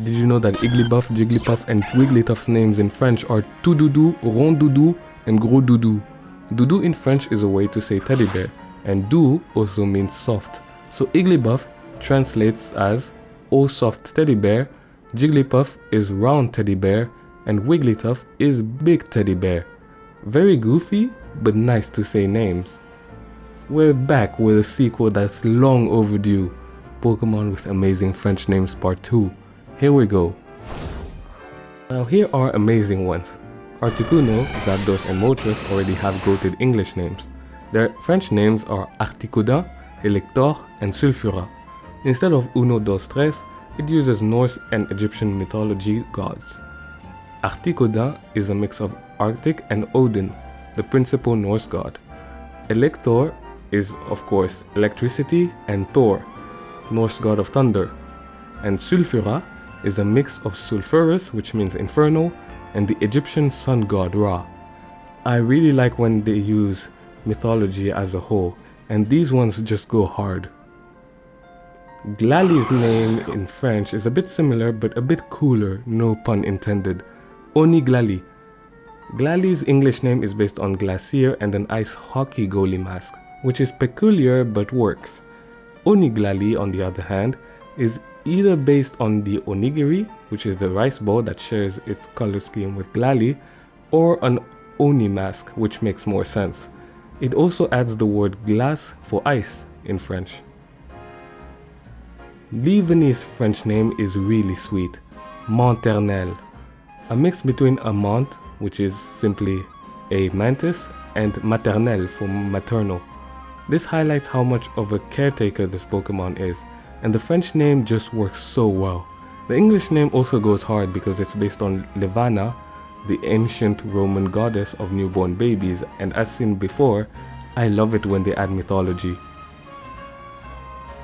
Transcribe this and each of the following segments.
Did you know that Igglybuff, Jigglypuff and Wigglytuff's names in French are Tout Doudou, Rond Doudou and Gros Doudou? Doudou in French is a way to say teddy bear, and doux also means soft. So Igglybuff translates as Oh soft teddy bear, Jigglypuff is round teddy bear, and Wigglytuff is big teddy bear. Very goofy, but nice to say names. We're back with a sequel that's long overdue, Pokemon with Amazing French Names Part 2. Here we go. Now here are amazing ones. Articuno, Zapdos and Moltres already have goated English names. Their French names are Articodin, Elector and Sulfura. Instead of uno, dos, tres, it uses Norse and Egyptian mythology gods. Articodin is a mix of Arctic and Odin, the principal Norse god. Elector is, of course, electricity and Thor, Norse god of thunder. And Sulfura is a mix of sulphurous, which means infernal, and the Egyptian sun god Ra. I really like when they use mythology as a whole, and these ones just go hard. Glalie's name in French is a bit similar but a bit cooler, no pun intended. Oni Glalie. Glalie's English name is based on Glacier and an ice hockey goalie mask, which is peculiar but works. Oni Glalie, on the other hand, is either based on the onigiri, which is the rice ball that shares its color scheme with Glalie, or an Oni mask, which makes more sense. It also adds the word glace for ice in French. Leaveney's French name is really sweet, Monternelle, a mix between a mont, which is simply a mantis, and maternelle for maternal. This highlights how much of a caretaker this Pokemon is, and the French name just works so well. The English name also goes hard because it's based on Levana, the ancient Roman goddess of newborn babies, and as seen before, I love it when they add mythology.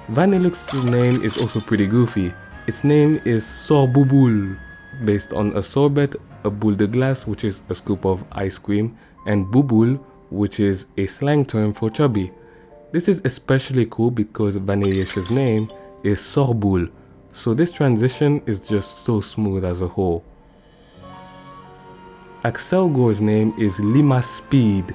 Vanillux's name is also pretty goofy. Its name is Sorbouboule, based on a sorbet, a boule de glace, which is a scoop of ice cream, and bouboule, which is a slang term for chubby. This is especially cool because Vanillish's name is Sorboule, so this transition is just so smooth as a whole. Axelgore's name is Limace Speed.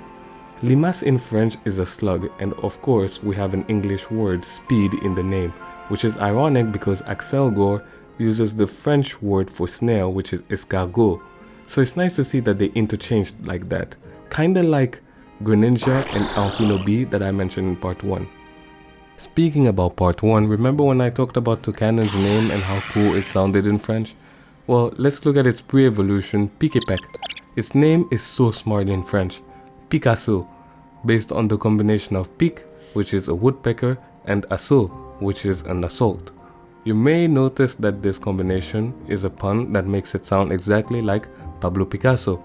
Limace in French is a slug, and of course we have an English word speed in the name, which is ironic because Axelgore uses the French word for snail, which is escargot. So it's nice to see that they interchanged like that, kinda like Greninja and Amphinobie that I mentioned in part 1. Speaking about part 1, remember when I talked about Toucanon's name and how cool it sounded in French? Well, let's look at its pre-evolution, Pikipek. Its name is so smart in French, Picasso, based on the combination of pique, which is a woodpecker, and assaut, which is an assault. You may notice that this combination is a pun that makes it sound exactly like Pablo Picasso,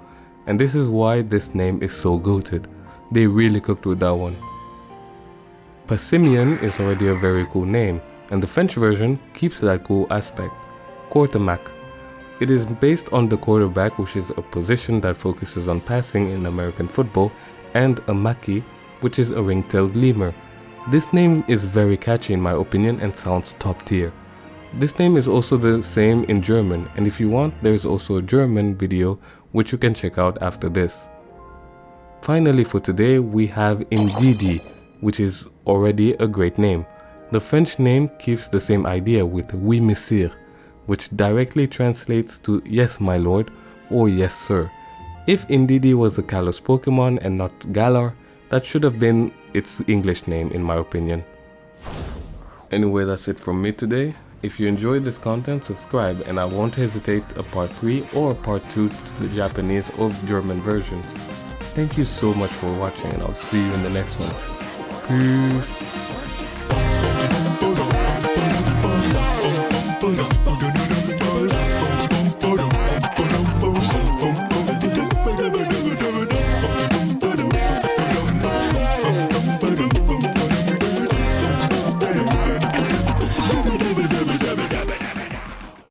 and this is why this name is so goated. They really cooked with that one. Passimian is already a very cool name, and the French version keeps that cool aspect, Quartermac. It is based on the quarterback, which is a position that focuses on passing in American football, and a maki, which is a ring-tailed lemur. This name is very catchy in my opinion and sounds top tier. This name is also the same in German, and if you want, there is also a German video which you can check out after this. Finally for today we have Indeedee, which is already a great name. The French name keeps the same idea with Oui Monsieur, which directly translates to yes my lord or yes sir. If Indeedee was a Kalos Pokemon and not Galar, that should have been its English name in my opinion. Anyway, that's it from me today. If you enjoyed this content, subscribe and I won't hesitate a part 3 or a part 2 to the Japanese or German versions. Thank you so much for watching and I'll see you in the next one. Peace.